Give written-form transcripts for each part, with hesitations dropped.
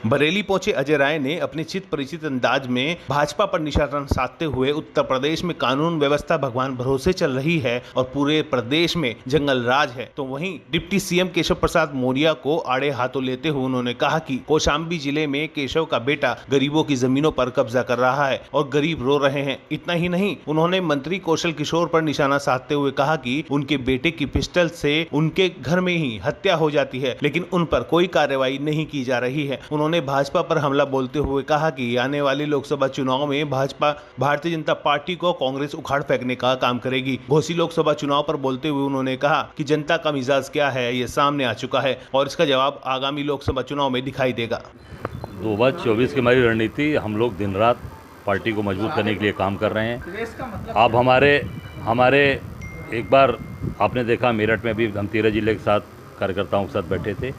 बरेली पहुंचे अजय राय ने अपने चित परिचित अंदाज में भाजपा पर निशाना साधते हुए उत्तर प्रदेश में कानून व्यवस्था भगवान भरोसे चल रही है और पूरे प्रदेश में जंगल राज है, तो वहीं डिप्टी सीएम केशव प्रसाद मौर्य को आड़े हाथों लेते हुए उन्होंने कहा कि कौशाम्बी जिले में केशव का बेटा गरीबों की जमीनों पर कब्जा कर रहा है और गरीब रो रहे हैं। इतना ही नहीं, उन्होंने मंत्री कौशल किशोर पर निशाना साधते हुए कहा कि उनके बेटे की पिस्टल से उनके घर में ही हत्या हो जाती है, लेकिन उन पर कोई कार्रवाई नहीं की जा रही है। उन्होंने भाजपा पर हमला बोलते हुए कहा कि आने वाले लोकसभा चुनाव में भाजपा भारतीय जनता पार्टी को कांग्रेस उखाड़ फेंकने का काम करेगी। घोसी लोकसभा चुनाव पर बोलते हुए उन्होंने कहा कि जनता का मिजाज क्या है ये सामने आ चुका है और इसका जवाब आगामी लोकसभा चुनाव में दिखाई देगा। 2024 की हमारी रणनीति, हम लोग दिन रात पार्टी को मजबूत करने के लिए काम कर रहे हैं। अब हमारे एक बार आपने देखा मेरठ में भी हम 13 जिले के साथ कार्यकर्ताओं के साथ बैठे थे,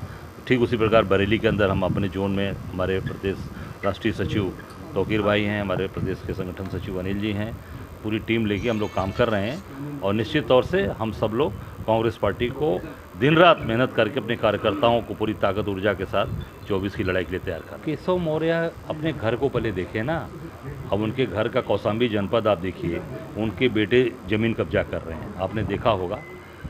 ठीक उसी प्रकार बरेली के अंदर हम अपने जोन में हमारे प्रदेश राष्ट्रीय सचिव तौकीर भाई हैं, हमारे प्रदेश के संगठन सचिव अनिल जी हैं, पूरी टीम लेके हम लोग काम कर रहे हैं और निश्चित तौर से हम सब लोग कांग्रेस पार्टी को दिन रात मेहनत करके अपने कार्यकर्ताओं को पूरी ताकत ऊर्जा के साथ 24 की लड़ाई के लिए तैयार कर। केशव मौर्य अपने घर को पहले देखे ना, अब उनके घर का कौशाम्बी जनपद आप देखिए, उनके बेटे ज़मीन कब्जा कर रहे हैं, आपने देखा होगा।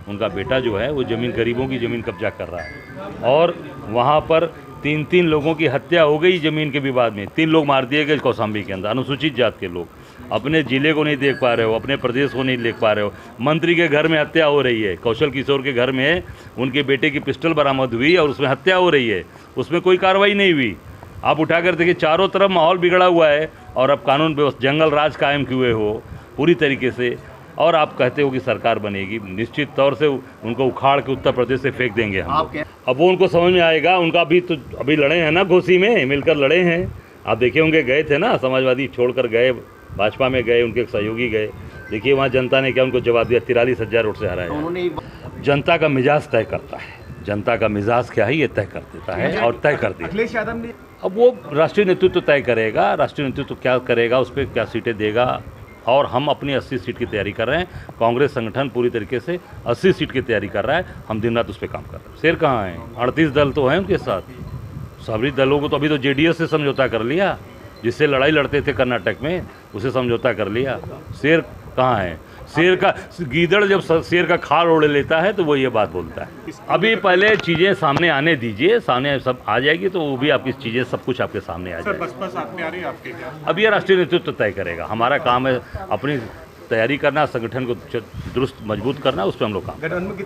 उनका बेटा जो है वो ज़मीन, गरीबों की ज़मीन कब्जा कर रहा है और वहाँ पर 3 लोगों की हत्या हो गई ज़मीन के विवाद में। 3 लोग मार दिए गए कौशाम्बी के अंदर, अनुसूचित जात के लोग। अपने ज़िले को नहीं देख पा रहे हो, अपने प्रदेश को नहीं देख पा रहे हो। मंत्री के घर में हत्या हो रही है, कौशल किशोर के घर में उनके बेटे की पिस्टल बरामद हुई और उसमें हत्या हो रही है, उसमें कोई कार्रवाई नहीं हुई। आप उठाकर देखिए, चारों तरफ माहौल बिगड़ा हुआ है और अब कानून व्यवस्था, जंगल राज कायम किए हो पूरी तरीके से, और आप कहते हो कि सरकार बनेगी। निश्चित तौर से उनको उखाड़ के उत्तर प्रदेश से फेंक देंगे हम लोग। अब वो उनको समझ में आएगा, उनका भी तो अभी लड़े हैं ना, घोसी में मिलकर लड़े हैं। आप देखिए होंगे, गए थे ना, समाजवादी छोड़कर गए, भाजपा में गए, उनके सहयोगी गए। देखिए वहाँ जनता ने क्या उनको जवाब दिया, 43,000 वोट से हराया। जनता का मिजाज तय करता है, जनता का मिजाज क्या है ये तय कर देता है और तय कर दिया। अब वो राष्ट्रीय नेतृत्व तय करेगा, राष्ट्रीय नेतृत्व क्या करेगा, उस पर क्या सीटें देगा। और हम अपनी 80 सीट की तैयारी कर रहे हैं। कांग्रेस संगठन पूरी तरीके से 80 सीट की तैयारी कर रहा है, हम दिन रात उस पर काम कर रहे हैं। शेर कहाँ हैं? 38 दल तो हैं उनके साथ, सभी दलों को तो अभी तो जेडीएस से समझौता कर लिया, जिससे लड़ाई लड़ते थे कर्नाटक में, उसे समझौता कर लिया। शेर कहाँ है? शेर का गीदड़ जब शेर का खाल ओढ़ लेता है तो वो ये बात बोलता है। अभी पहले चीज़ें सामने आने दीजिए, सामने सब आ जाएगी तो वो भी आपकी चीज़ें सब कुछ आपके सामने आ जाएगी। बसपा साथ में आ रही है आपके क्या? अब ये राष्ट्रीय नेतृत्व तय करेगा। हमारा काम है अपनी तैयारी करना, संगठन को दुरुस्त मजबूत करना, उस पर हम लोग काम।